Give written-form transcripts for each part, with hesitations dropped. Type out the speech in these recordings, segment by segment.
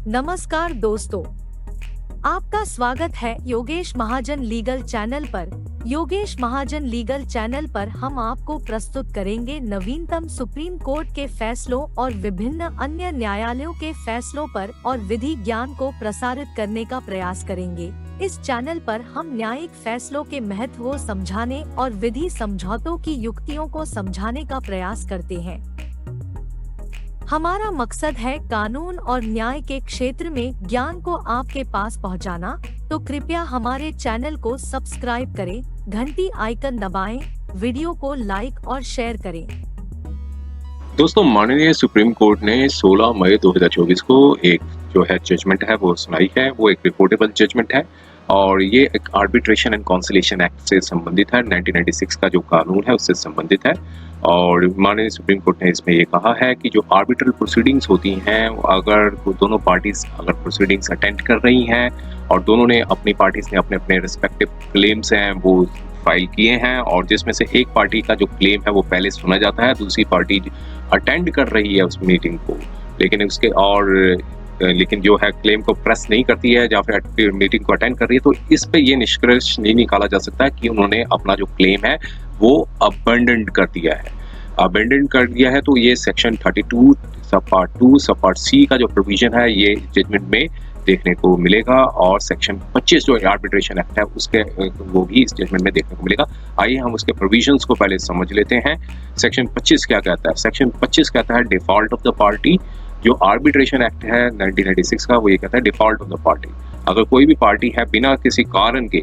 नमस्कार दोस्तों, आपका स्वागत है योगेश महाजन लीगल चैनल पर। योगेश महाजन लीगल चैनल पर हम आपको प्रस्तुत करेंगे नवीनतम सुप्रीम कोर्ट के फैसलों और विभिन्न अन्य न्यायालयों के फैसलों पर और विधि ज्ञान को प्रसारित करने का प्रयास करेंगे। इस चैनल पर हम न्यायिक फैसलों के महत्व को समझाने और विधि समझौतों की युक्तियों को समझाने का प्रयास करते हैं। हमारा मकसद है कानून और न्याय के क्षेत्र में ज्ञान को आपके पास पहुंचाना, तो कृपया हमारे चैनल को सब्सक्राइब करें, घंटी आइकन दबाएं, वीडियो को लाइक और शेयर करें। दोस्तों, माननीय सुप्रीम कोर्ट ने 16 मई 2024 को एक जो है जजमेंट है वो सुनाई है। वो एक रिपोर्टेबल जजमेंट है और ये एक आर्बिट्रेशन एंड कॉन्सिलेशन एक्ट से संबंधित है। 1996 का जो कानून है उससे संबंधित है। और माननीय सुप्रीम कोर्ट ने इसमें ये कहा है कि जो आर्बिट्रल प्रोसीडिंग्स होती हैं, अगर दोनों पार्टीज अगर प्रोसीडिंग्स अटेंड कर रही हैं और दोनों ने अपनी पार्टीज ने अपने अपने रिस्पेक्टिव क्लेम्स हैं वो फाइल किए हैं, और जिसमें से एक पार्टी का जो क्लेम है वो पहले सुना जाता है, दूसरी पार्टी अटेंड कर रही है उस मीटिंग को, लेकिन जो है क्लेम को प्रेस नहीं करती है या फिर मीटिंग को अटेंड कर रही है, तो इस पे ये निष्कर्ष नहीं निकाला जा सकता कि उन्होंने अपना जो क्लेम है वो अबेंडन कर दिया है। अबेंडन कर दिया है तो ये सेक्शन 32 सब पार्ट 2 सब पार्ट सी का जो प्रोविजन है ये जजमेंट में देखने को मिलेगा, और सेक्शन 25 जो आर्बिट्रेशन एक्ट है उसके वो भी इस जजमेंट में देखने को मिलेगा। आइए हम उसके प्रोविजंस को पहले समझ लेते हैं। सेक्शन 25 क्या कहता है? सेक्शन 25 कहता है डिफॉल्ट ऑफ द पार्टी। जो आर्बिट्रेशन एक्ट है 1996 का वो ये कहता है डिफॉल्ट ऑफ द पार्टी। अगर कोई भी पार्टी है बिना किसी कारण के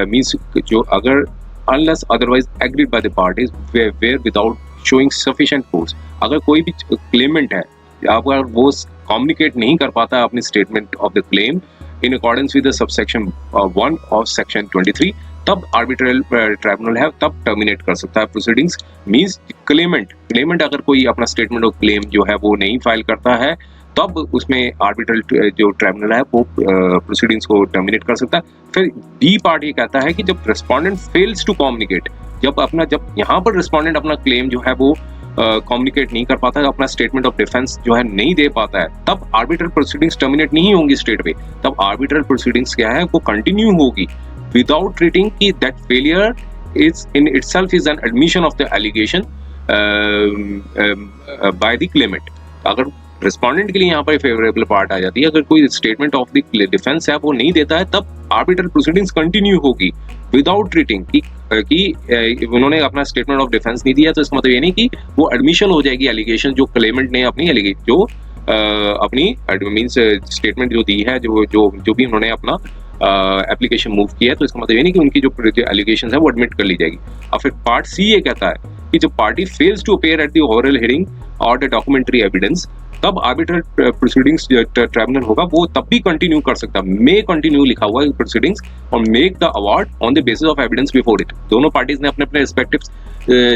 मींस जो अगर unless otherwise agreed by the parties where without showing sufficient force, अगर कोई भी क्लेमेंट है अगर वो कम्युनिकेट नहीं कर पाता अपनी statement of the claim in accordance with the subsection 1 of section 23, तब आर्बिट्रल ट्राइब्यूनल है तब टर्मिनेट कर सकता है प्रोसीडिंग्स। मींस क्लेमेंट अगर कोई अपना स्टेटमेंट ऑफ क्लेम जो है वो नहीं फाइल करता है, तब उसमें आर्बिट्रल जो ट्राइब्यूनल है वो प्रोसीडिंग्स को टर्मिनेट कर सकता है। फिर बी पार्ट ये कहता है कि जब रिस्पोंडेंट फेल्स टू कम्युनिकेट, जब यहाँ पर रिस्पोंडेंट अपना क्लेम जो है वो कम्युनिकेट नहीं कर पाता है, अपना स्टेटमेंट ऑफ डिफेंस जो है नहीं दे पाता है, तब आर्बिट्रल प्रोसीडिंग्स टर्मिनेट नहीं होंगी स्टेट पे। तब आर्बिट्रल प्रोसीडिंग्स क्या है वो कंटिन्यू होगी विदाउट ट्रीटिंग कि that failure is in itself is an admission of the allegation by the claimant. अगर रिस्पोंडेंट के लिए यहाँ पर फेवरेबल पार्ट आ जाती है, अगर कोई स्टेटमेंट ऑफ द डिफेंस है वो नहीं देता है, तब आर्बिट्रल प्रोसीडिंग्स कंटिन्यू होगी विदाउट ट्रीटिंग कि उन्होंने अपना स्टेटमेंट ऑफ डिफेंस नहीं दिया, तो इसका मतलब ये नहीं कि वो एडमिशन हो जाएगी एलिगेशन जो क्लेमेंट ने अपनी मींस स्टेटमेंट जो दी है, जो भी उन्होंने अपना एप्लीकेशन मूव किया है, तो इसका मतलब ये नहीं कि उनकी जो एलिगेशन है वो एडमिट कर ली जाएगी। और फिर पार्ट सी ये कहता है कि जब party fails to appear at the oral hearing और द डॉक्यूमेंट्री एविडेंस, तब आर्बिट्रल प्रोसीडिंग्स ट्राइब्यूनल होगा वो तब भी कंटिन्यू कर सकता है। मे कंटिन्यू लिखा हुआ है प्रोसीडिंग्स और make the award on the basis of evidence before it. दोनों पार्टीज ने अपने अपने रिस्पेक्टिव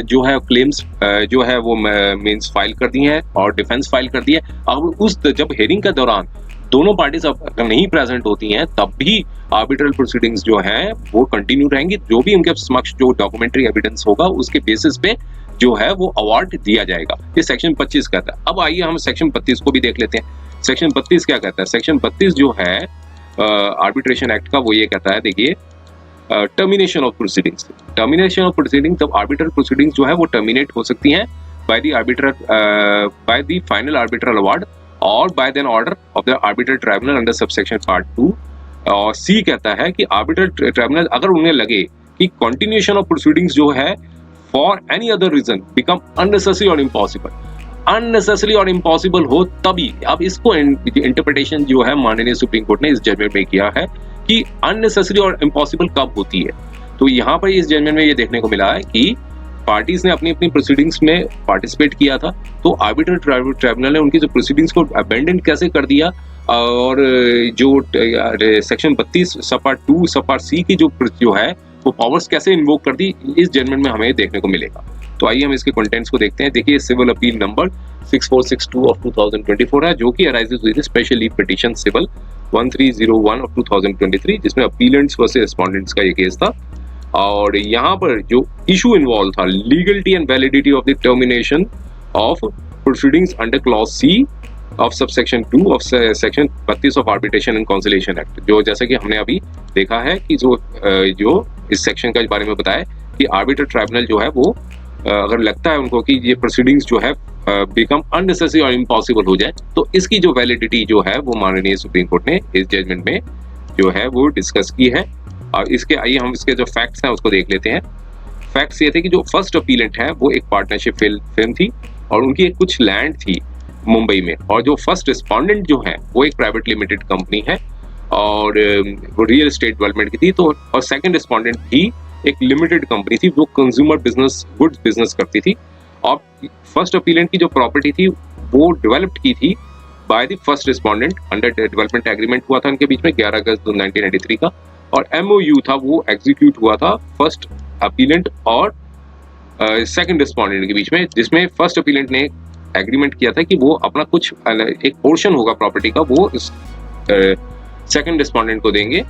जो है क्लेम्स जो है वो मींस फाइल कर दी है और डिफेंस फाइल कर दी है। अब जब हेयरिंग के दौरान दोनों पार्टीज अगर नहीं प्रेजेंट होती हैं, तब भी आर्बिट्रल प्रोसीडिंग्स जो है वो कंटिन्यू रहेंगी। जो भी उनके समक्ष जो डॉक्यूमेंट्री एविडेंस होगा उसके बेसिस पे जो है वो अवार्ड दिया जाएगा। ये सेक्शन 25 कहता है। अब आइए हम सेक्शन 32 को भी देख लेते हैं। सेक्शन 32 क्या कहता है? सेक्शन 32 जो है आर्बिट्रेशन एक्ट का वो ये कहता है, देखिए, termination of proceedings. Termination of proceeding, तब आर्बिट्रल प्रोसीडिंग्स जो है वो टर्मिनेट हो सकती हैं by the final arbitral award और by then order of the arbitral tribunal under subsection part 2। और सी कहता है कि आर्बिट्रल ट्राइब्यूनल अगर उन्हें लगे कि कंटिन्यूएशन ऑफ प्रोसीडिंग्स जो है for any other reason become unnecessary और इम्पॉसिबल हो, तभी। अब इसको इंटरप्रिटेशन जो है माननीय सुप्रीम कोर्ट ने इस जजमेंट में किया है कि अननेसेसरी और इम्पॉसिबल कब होती है। तो यहाँ पर इस जजमेंट में ये देखने को मिला है कि पार्टीज ने अपनी अपनी प्रोसीडिंग्स में पार्टिसिपेट किया था, तो आर्बिट्रल ट्राइब्यूनल ने उनकी जो प्रोसीडिंग्स को अबेंडन कैसे कर दिया, और जो सेक्शन 32 सब पार्ट 2 सब पार्ट सी की जो है वो पावर्स कैसे इन्वोक कर दी, इस जजमेंट में हमें देखने को मिलेगा। तो आइए हम इसके कंटेंट्स को देखते हैं। देखिए, सिविल अपील नंबर 6462 ऑफ 2024 है, जो कि arises with special leave petition civil 1301 of 2023, जिसमें अपीलेंट्स वर्सेस रिस्पोंडेंट्स का ये केस था। और यहाँ पर जो इशू इन्वॉल्व था, legality and validity of the termination of proceedings under clause C of subsection 2 of section 32 of arbitration and conciliation act, जो जैसे कि हमने अभी देखा है कि जो इस सेक्शन के बारे में बताया कि आर्बिट्रल ट्राइब्यूनल जो है वो अगर लगता है उनको कि ये प्रोसीडिंग्स जो है बिकम अननेसेसरी और इम्पॉसिबल हो जाए, तो इसकी जो वैलिडिटी जो है वो माननीय सुप्रीम कोर्ट ने इस जजमेंट में जो है वो डिस्कस की है। और इसके आइए हम इसके जो फैक्ट्स हैं उसको देख लेते हैं। फैक्ट्स ये थे कि जो फर्स्ट अपीलेंट है वो एक पार्टनरशिप फिल्म थी और उनकी एक कुछ लैंड थी मुंबई में, और जो फर्स्ट रिस्पोंडेंट जो है वो एक प्राइवेट लिमिटेड कंपनी है और वो रियल एस्टेट डेवलपमेंट की थी। तो और सेकंड रिस्पोंडेंट भी एक लिमिटेड कंपनी थी जो कंज्यूमर बिजनेस गुड्स बिजनेस करती थी। और फर्स्ट अपीलेंट की जो प्रॉपर्टी थी वो डेवलप्ड की थी by the first respondent, under development agreement हुआ था उनके बीच में 11 अगस्त 1993 का, और MOU था वो एग्जीक्यूट हुआ था फर्स्ट अपीलेंट और सेकंड रिस्पोंडेंट के बीच में, जिसमें फर्स्ट अपीलेंट ने एग्रीमेंट किया था कि वो अपना कुछ एक पोर्शन होगा प्रॉपर्टी का वो सेकंड रिस्पोंडेंट को देंगे।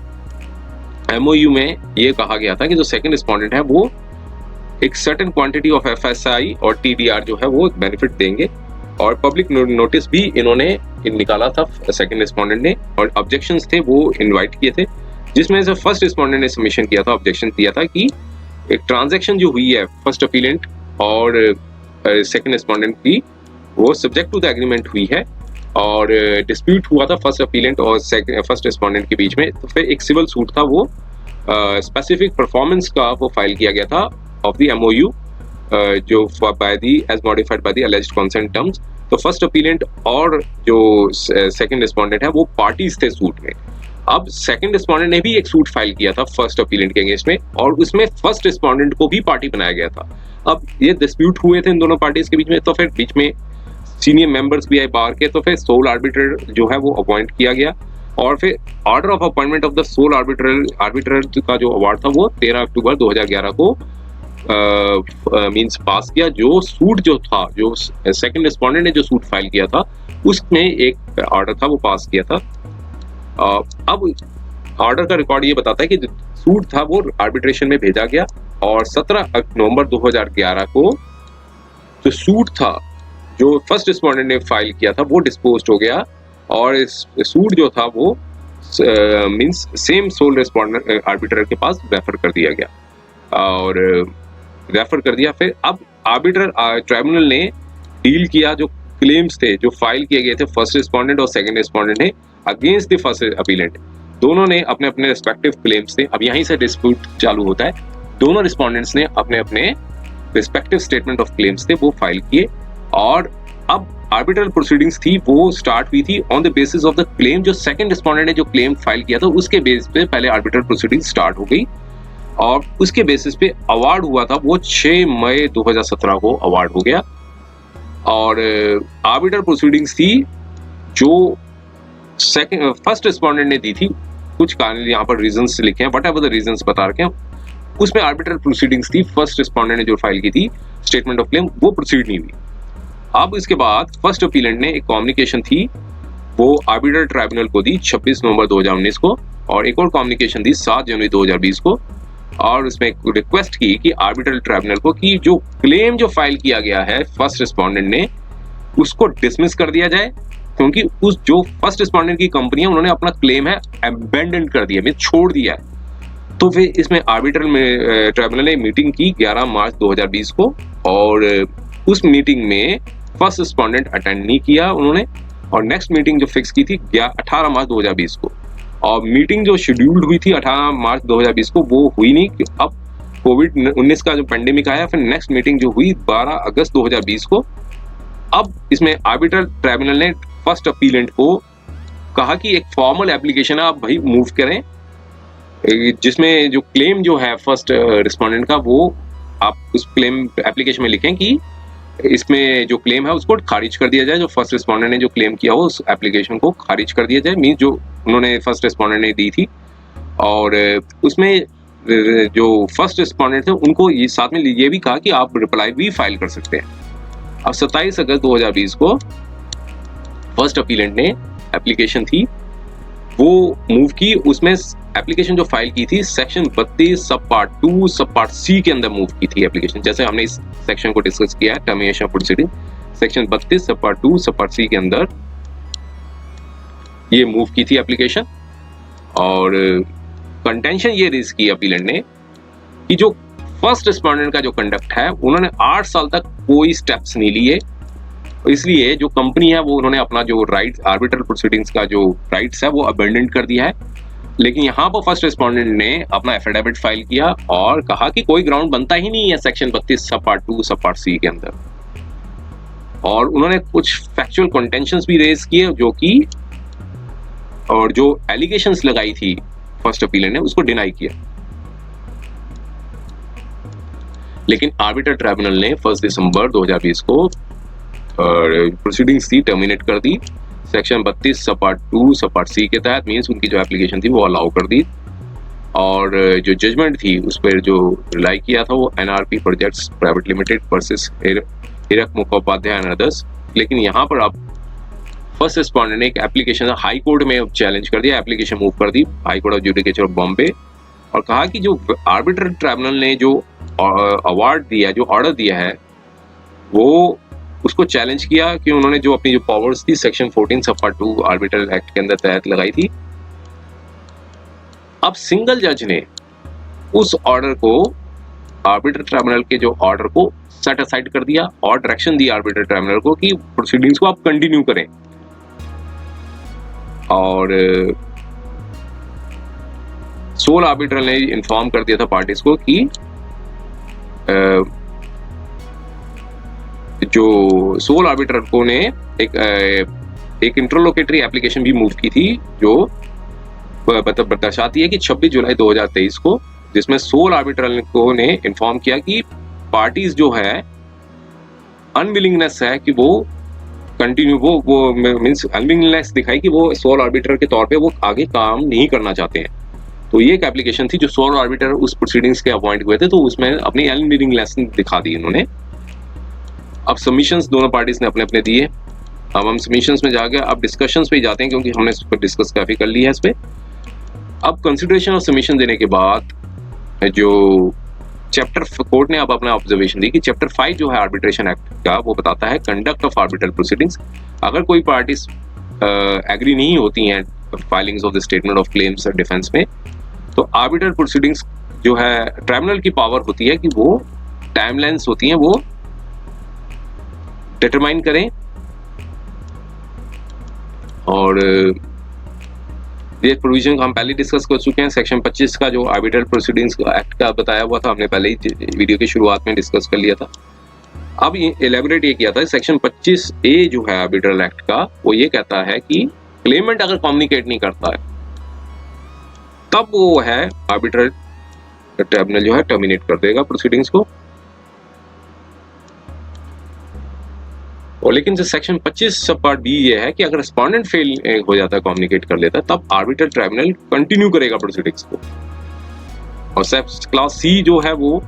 MOU में ये कहा गया था कि जो सेकंड रिस्पोंडेंट है वो एक सर्टेन क्वांटिटी ऑफ FSI और TDR जो है वो बेनिफिट देंगे, और पब्लिक नोटिस भी इन्होंने निकाला था सेकंड रिस्पोंडेंट ने, और ऑब्जेक्शंस थे वो इनवाइट किए थे, जिसमें से फर्स्ट रिस्पोंडेंट ने सबमिशन किया था, ऑब्जेक्शन दिया था कि एक ट्रांजैक्शन जो हुई है फर्स्ट अपीलेंट और सेकंड रिस्पोंडेंट की वो सब्जेक्ट टू द एग्रीमेंट हुई है और डिस्प्यूट हुआ था फर्स्ट अपीलेंट और फर्स्ट रिस्पोंडेंट के बीच में। तो फिर एक सिविल सूट था वो स्पेसिफिक परफॉर्मेंस का वो फाइल किया गया था ऑफ द MOU जो by the as modified by the alleged consent terms. तो फर्स्ट अपीलेंट और जो सेकंड रिस्पोंडेंट है वो पार्टीज थे सूट में। अब सेकंड रिस्पोंडेंट ने भी एक सूट फाइल किया था फर्स्ट अपीलेंट के अगेंस्ट में, और उसमें फर्स्ट रिस्पोंडेंट को भी पार्टी बनाया गया था। अब ये डिस्प्यूट हुए थे इन दोनों पार्टीज के बीच में, तो फिर बीच में सीनियर मेंबर्स भी आए बार के, तो फिर सोल आर्बिट्रेटर जो है वो अपॉइंट किया गया, और फिर order of appointment of the sole arbitrator का जो अवार्ड था वो 13 अक्टूबर 2011 को मींस पास किया। जो सूट जो था, जो सेकंड रिस्पोंडेंट ने जो सूट फाइल किया था उसमें एक ऑर्डर था वो पास किया था। अब ऑर्डर का रिकॉर्ड ये बताता है कि सूट था वो आर्बिट्रेशन में भेजा गया, और 17 नवंबर 2011 को जो सूट था जो फर्स्ट रिस्पोंडेंट ने फाइल किया था वो डिस्पोज्ड हो गया, और इस सूट जो था वो means same sole respondent arbitrator के पास रेफर कर दिया गया और रेफर कर दिया। फिर अब आर्बिट्रल ट्राइब्यूनल ने डील किया जो क्लेम्स थे जो फाइल किए गए थे फर्स्ट रिस्पोंडेंट और सेकंड रिस्पोंडेंट ने अगेंस्ट द फर्स्ट अपीलेंट। दोनों ने अपने अपने रिस्पेक्टिव क्लेम्स थे। अब यहीं से डिस्प्यूट चालू होता है। दोनों रिस्पोंडेंट्स ने अपने अपने रिस्पेक्टिव स्टेटमेंट ऑफ क्लेम्स थे वो फाइल किए, और अब आर्बिट्रल प्रोसीडिंग्स थी वो स्टार्ट हुई थी on the basis of the claim. जो सेकंड रिस्पोंडेंट ने जो क्लेम फाइल किया था उसके बेस पे पहले आर्बिट्रल प्रोसीडिंग स्टार्ट हो गई, और उसके बेसिस पे अवार्ड हुआ था वो 6 मई 2017 को अवार्ड हो गया। और आर्बिट्रल प्रोसीडिंग्स थी जो फर्स्ट रिस्पोंडेंट ने दी थी, कुछ कारण यहाँ पर रीजंस लिखे हैं, व्हाटएवर द रीजंस बता रखे हैं, उसमें आर्बिट्रल प्रोसीडिंग्स थी। फर्स्ट रिस्पोंडेंट ने जो फाइल की थी स्टेटमेंट ऑफ क्लेम वो प्रोसीड नहीं हुई। अब इसके बाद फर्स्ट अपीलेंट ने एक कम्युनिकेशन थी वो आर्बिट्रल ट्राइब्यूनल को दी 26 नवंबर 2019 को, और एक और कम्युनिकेशन दी 7 जनवरी 2020 को, और उसमें एक रिक्वेस्ट की कि आर्बिट्रल ट्राइब्यूनल को कि जो क्लेम जो फाइल किया गया है फर्स्ट रिस्पोंडेंट ने उसको डिसमिस कर दिया जाए, क्योंकि उस जो फर्स्ट रिस्पोंडेंट की कंपनी है उन्होंने अपना क्लेम है अबेंडन कर दिया, मींस छोड़ दिया है। तो फिर इसमें आर्बिट्रल में ट्राइब्यूनल ने मीटिंग की 11 मार्च 2020 को, और उस मीटिंग में फर्स्ट रिस्पोंडेंट अटेंड नहीं किया उन्होंने, और नेक्स्ट मीटिंग जो फिक्स की थी 18 मार्च 2020 को, और मीटिंग जो शेड्यूल्ड हुई थी 18 मार्च 2020 को वो हुई नहीं। अब कोविड-19 का जो पेंडेमिक आया, फिर नेक्स्ट मीटिंग जो हुई 12 अगस्त 2020 को। अब इसमें आर्बिट्रल ट्राइब्यूनल ने फर्स्ट अपीलेंट को कहा कि एक फॉर्मल एप्लीकेशन आप भाई मूव करें, जिसमें जो क्लेम जो है फर्स्ट रिस्पोंडेंट का वो आप उस क्लेम एप्लीकेशन में लिखें कि इसमें जो क्लेम है उसको खारिज कर दिया जाए, जो फर्स्ट रिस्पोंडेंट ने जो क्लेम किया हो उस एप्लीकेशन को खारिज कर दिया जाए, मींस जो उन्होंने फर्स्ट रिस्पोंडेंट ने दी थी। और उसमें जो फर्स्ट रिस्पोंडेंट थे उनको ये साथ में ये भी कहा कि आप रिप्लाई भी फाइल कर सकते हैं। अब 27 अगस्त 2020 को फर्स्ट अपीलेंट ने एप्लीकेशन थी वो मूव की, उसमें एप्लीकेशन जो फाइल की थी सेक्शन 32 सब पार्ट 2 सब पार्ट सी के अंदर मूव की थी एप्लीकेशन। जैसे हमने इस सेक्शन को डिस्कस किया है टर्मिनेशन प्रोसीडिंग, सेक्शन 32 सब पार्ट 2 सब पार्ट सी के अंदर ये मूव की थी एप्लीकेशन, और कंटेंशन ये रेज की अपीलेंट ने कि जो फर्स्ट रिस्पोंडेंट का जो कंडक्ट है उन्होंने 8 साल तक कोई स्टेप्स नहीं लिए, इसलिए जो कंपनी है वो उन्होंने अपना जो राइट आर्बिट्रल प्रोसीडिंग्स का जो राइट्स है वो अबेंडन कर दिया है। लेकिन यहाँ पर फर्स्ट रिस्पोंडेंट ने अपना एफिडेविट फाइल किया और कहा कि कोई ग्राउंड बनता ही नहीं है सेक्शन 32 सब पार्ट 2 सब पार्ट सी के अंदर, और उन्होंने कुछ फैक्चुअल कंटेंशंस भी रेज किए जो कि और जो एलिगेशंस लगाई थी फर्स्ट अपीलेंट ने उसको डिनाई किया। लेकिन आर्बिट्रल ट्राइब्यूनल ने 1 दिसंबर 2020 को प्रोसीडिंग्स थी टर्मिनेट कर दी सेक्शन 32 सब पार्ट 2 सब पार्ट सी के तहत, मींस उनकी जो एप्लीकेशन थी वो अलाउ कर दी, और जो जजमेंट थी उस पर जो रिलाई किया था वो NRP projects private limited versus Hirak Mukhopadhyay and others. लेकिन यहाँ पर अब फर्स्ट रिस्पोंडेंट ने एक एप्लीकेशन हाई कोर्ट में चैलेंज कर दिया, एप्लीकेशन मूव कर दी high court of judicature of Bombay, और कहा कि जो आर्बिट्रल ट्राइब्यूनल ने जो अवार्ड दिया, जो ऑर्डर दिया है, वो उसको चैलेंज किया कि उन्होंने जो अपनी जो पावर्स थी सेक्शन 14 सब पार्ट 2 आर्बिट्रल एक्ट के अंदर तहत लगाई थी। अब सिंगल जज ने उस ऑर्डर को, आर्बिट्रल ट्राइब्यूनल के जो ऑर्डर को सेट असाइड कर दिया और डायरेक्शन दी आर्बिट्रल ट्राइब्यूनल को कि प्रोसीडिंग्स को आप कंटिन्यू करें। और सोल आर्बिट्रल ने इन्फॉर्म कर दिया था पार्टीज को कि जो सोल आर्बिट्रल को ने एक इंटरलोकेटरी एप्लीकेशन भी मूव की थी जो दर्शाती है कि 26 जुलाई 2023 को, जिसमें सोल आर्बिट्रल को ने इन्फॉर्म किया कि पार्टीज जो है अनविलिंगनेस है कि वो कंटिन्यू वो मींस अनविलिंगनेस दिखाई कि वो सोल आर्बिट्रल के तौर पे वो आगे काम नहीं करना चाहते हैं। तो ये एक एप्लीकेशन थी जो सोल आर्बिटर उस प्रोसीडिंग्स के अपॉइंट हुए थे, तो उसमें अपनी अनविलिंगनेस दिखा दी इन्होंने। अब सबमिशंस दोनों पार्टीज ने अपने अपने दिए। अब हम सबमिशंस में जाके अब डिस्कशंस पे जाते हैं क्योंकि हमने इस पर डिस्कस काफी कर लिया है इस पे। अब कंसिडरेशन और सबमिशन देने के बाद जो चैप्टर कोर्ट ने अब अपना ऑब्जर्वेशन दी कि चैप्टर 5 जो है आर्बिट्रेशन एक्ट का वो बताता है कंडक्ट ऑफ आर्बिट्रल प्रोसीडिंग्स। अगर कोई पार्टीज एग्री नहीं होती हैं filings of the statement of claims और डिफेंस में, तो आर्बिट्रल प्रोसीडिंग्स जो है ट्राइब्यूनल की पावर होती है कि वो टाइमलाइंस होती हैं वो डिटरमाइन करें। और ये प्रोविजन हम पहले डिस्कस कर चुके हैं, सेक्शन 25 का जो आर्बिट्रल प्रोसीडिंग्स एक्ट का बताया हुआ था, हमने पहले ही वीडियो की शुरुआत में डिस्कस कर लिया था। अब ये एलेबोरेट ये किया था सेक्शन 25A जो है आर्बिट्रल एक्ट का, वो ये कहता है कि क्लेमेंट अगर कम्युनिकेट नहीं करता है तब वो है आर्बिट्रल ट्राइब्यूनल जो है टर्मिनेट कर देगा प्रोसीडिंग्स को। और लेकिन जो सेक्शन 25 सब पार्ट बी ये है कि अगर रिस्पोंडेंट फेल हो जाता है, कम्युनिकेट कर लेता है, तब आर्बिट्रल ट्राइब्यूनल कंटिन्यू करेगा प्रोसीडिंग्स को। और क्लास सी जो है वो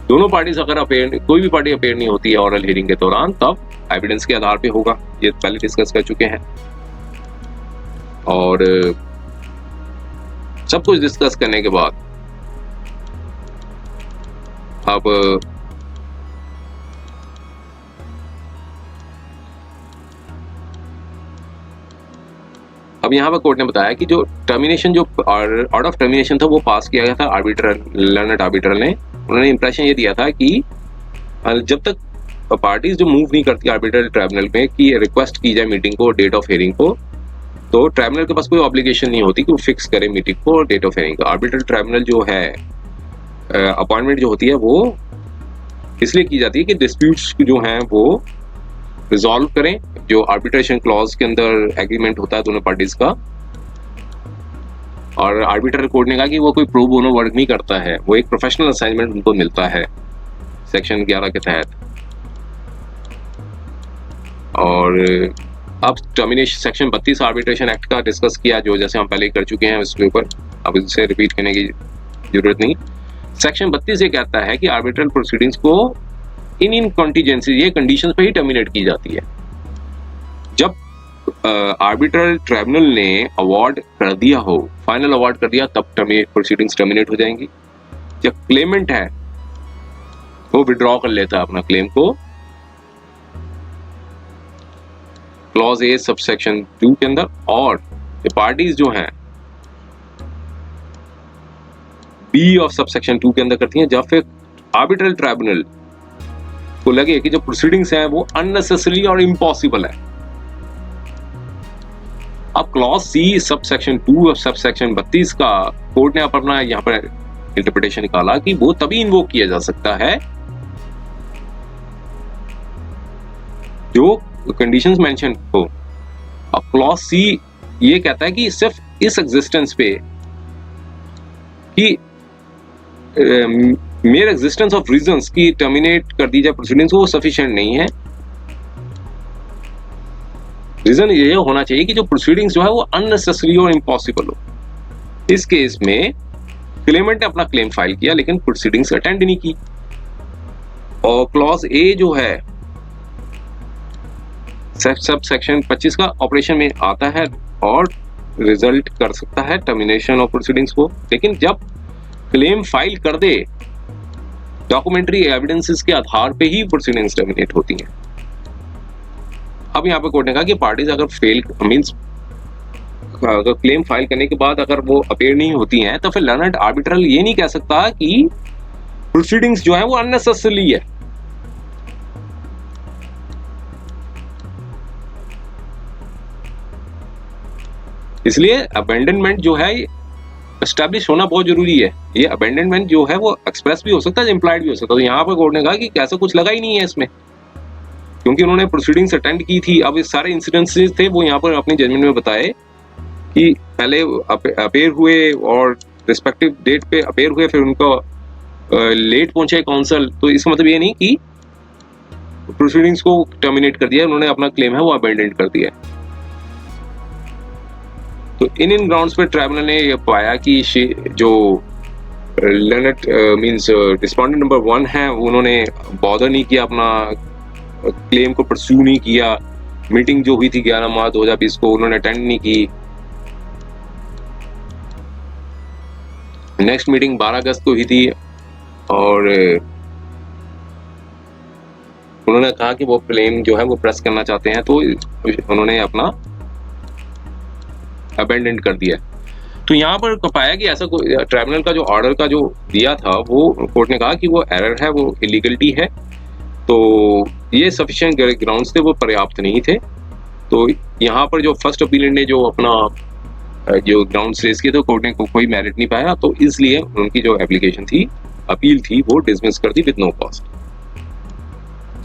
दोनों पार्टीज अगर अपेयर, कोई भी पार्टी अपेयर नहीं होती है ऑरल हियरिंग के दौरान, तब एविडेंस के आधार पे होगा। ये पहले डिस्कस कर चुके हैं। और सब कुछ डिस्कस करने के बाद अब यहाँ पर कोर्ट ने बताया कि जो टर्मिनेशन, जो ऑर्डर ऑफ टर्मिनेशन था वो पास किया गया था आर्बिट्रल, लर्नड आर्बिट्रल ने। उन्होंने इंप्रेशन ये दिया था कि जब तक पार्टीज जो मूव नहीं करती आर्बिट्रल ट्राइब्यूनल में कि रिक्वेस्ट की जाए मीटिंग को, डेट ऑफ हियरिंग को, तो ट्राइब्यूनल के पास कोई ऑब्लिगेशन नहीं होती कि वो फिक्स करे मीटिंग को और date of hearing. Arbitral tribunal जो है अपॉइंटमेंट जो होती है वो इसलिए की जाती है कि डिस्प्यूट्स जो हैं वो रिजॉल्व करें, जो आर्बिट्रेशन क्लॉज के अंदर एग्रीमेंट होता है दोनों पार्टीज का। और आर्बिट्रल कोर्ट ने कहा कि वो कोई प्रो बोनो वर्क नहीं करता है, वो एक प्रोफेशनल असाइनमेंट उनको मिलता है सेक्शन 11 के तहत। और अब टर्मिनेशन सेक्शन 32 आर्बिट्रेशन एक्ट का डिस्कस किया, जो जैसे हम पहले कर चुके हैं उसके ऊपर, अब इसे रिपीट करने की जरूरत नहीं। सेक्शन 32 ये कहता है कि आर्बिट्रल प्रोसीडिंग्स को इन कॉन्टीजेंसी, ये कंडीशंस पे ही टर्मिनेट की जाती है। जब आर्बिट्रल ट्राइब्यूनल ने अवार्ड कर दिया हो, फाइनल अवार्ड कर दिया, तब प्रोसीडिंग्स टर्मिनेट हो जाएंगी। जब क्लेमेंट है वो विड्रॉ कर लेता है अपना क्लेम को क्लॉज ए सबसेक्शन 2 के अंदर, और पार्टीज जो हैं बी ऑफ सबसेक्शन 2 के अंदर करती हैं, जब फिर आर्बिट्रल ट्राइब्यूनल को लगे कि जो प्रोसीडिंग्स हैं वो अननेसेसरी और इम्पॉसिबल है। अब clause C subsection 2 of subsection 32 का कोर्ट ने अपना यहाँ पर इंटरप्रिटेशन निकाला कि वो तभी इन्वोक किया जा सकता है जो कंडीशंस मेंशन हो। अब क्लॉज सी ये कहता है कि सिर्फ इस एग्जिस्टेंस पे कि मेरे एग्जिस्टेंस ऑफ रीजंस की टर्मिनेट कर दी जाए प्रोसीडिंग्स, वो सफिशिएंट नहीं है। रीजन ये होना चाहिए कि जो प्रोसीडिंग्स जो है वो अननेसेसरी और इम्पॉसिबल हो। इस केस में क्लेमेंट ने अपना क्लेम फाइल किया लेकिन प्रोसीडिंग्स अटेंड नहीं की। और क्लॉज ए जो है सब सेक्शन 25 का ऑपरेशन में आता है और रिजल्ट कर सकता है टर्मिनेशन ऑफ प्रोसीडिंग्स को, लेकिन जब क्लेम फाइल कर दे डॉक्यूमेंट्री एविडेंसेस के आधार पे ही प्रोसीडिंग्स टर्मिनेट होती हैं। अब यहाँ पे कोर्ट ने कहा कि पार्टीज अगर फेल मींस अगर क्लेम फाइल करने के बाद अगर वो अपेयर नहीं होती हैं तो फिर लर्नड आर्बिट्रल ये नहीं कह सकता कि प्रोसीडिंग्स जो है वो अननेसेसरी है। इसलिए अबेंडनमेंट जो है एस्टैब्लिश होना बहुत जरूरी है। ये अबेंडनमेंट जो है वो एक्सप्रेस भी हो सकता है, इम्प्लाइड भी हो सकता है। तो यहाँ पर कोर्ट ने कहा कि ऐसा कुछ लगा ही नहीं है इसमें, क्योंकि उन्होंने प्रोसीडिंग्स अटेंड की थी। अब इस सारे इंसिडेंसेस थे वो यहाँ पर अपनी जजमेंट में बताए कि पहले अपेयर हुए और रिस्पेक्टिव डेट पे अपेयर हुए, फिर उनको लेट पहुंचे काउंसिल। तो इसका मतलब ये नहीं कि प्रोसीडिंग्स को टर्मिनेट कर दिया, उन्होंने अपना क्लेम है वो अबेंडन कर दिया। तो इन ग्राउंड्स पे ट्राइब्यूनल ने ये पाया कि जो लर्नड मींस रिस्पोंडेंट नंबर 1 है उन्होंने बॉदर नहीं किया, अपना क्लेम को परस्यू नहीं किया। मीटिंग जो हुई थी 11 मार्च 2020 को उन्होंने अटेंड नहीं की। नेक्स्ट मीटिंग 12 अगस्त को हुई थी और उन्होंने कहा कि वो क्लेम जो है वो प्रेस करना चाहते हैं, तो उन्होंने अपना अबेंडन कर दिया। तो यहाँ पर पाया कि ऐसा कोई ट्राइब्यूनल का जो ऑर्डर का जो दिया था वो कोर्ट ने कहा कि वो एरर है, वो इलीगलिटी है। तो ये सफिशिएंट ग्राउंड्स थे, वो पर्याप्त नहीं थे। तो यहाँ पर जो फर्स्ट अपीलेंट ने जो अपना जो ग्राउंड्स रेज किए थे कोर्ट ने कोई मेरिट नहीं पाया, तो इसलिए उनकी जो एप्लीकेशन थी अपील थी वो डिसमिस कर दी विद नो कॉस्ट।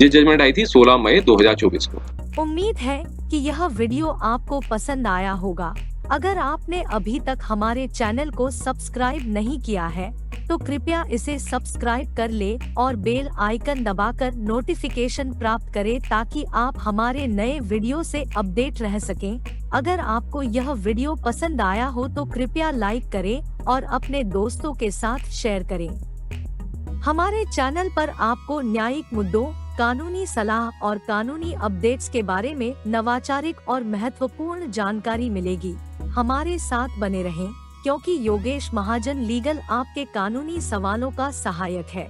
ये जजमेंट आई थी 16 मई 2024 को। उम्मीद है कि यह वीडियो आपको पसंद आया होगा। अगर आपने अभी तक हमारे चैनल को सब्सक्राइब नहीं किया है तो कृपया इसे सब्सक्राइब कर ले और बेल आइकन दबाकर नोटिफिकेशन प्राप्त करें ताकि आप हमारे नए वीडियो से अपडेट रह सकें। अगर आपको यह वीडियो पसंद आया हो तो कृपया लाइक करें और अपने दोस्तों के साथ शेयर करें। हमारे चैनल पर आपको न्यायिक मुद्दों, कानूनी सलाह और कानूनी अपडेट्स के बारे में नवाचारिक और महत्वपूर्ण जानकारी मिलेगी। हमारे साथ बने रहें, क्योंकि योगेश महाजन लीगल आपके कानूनी सवालों का सहायक है।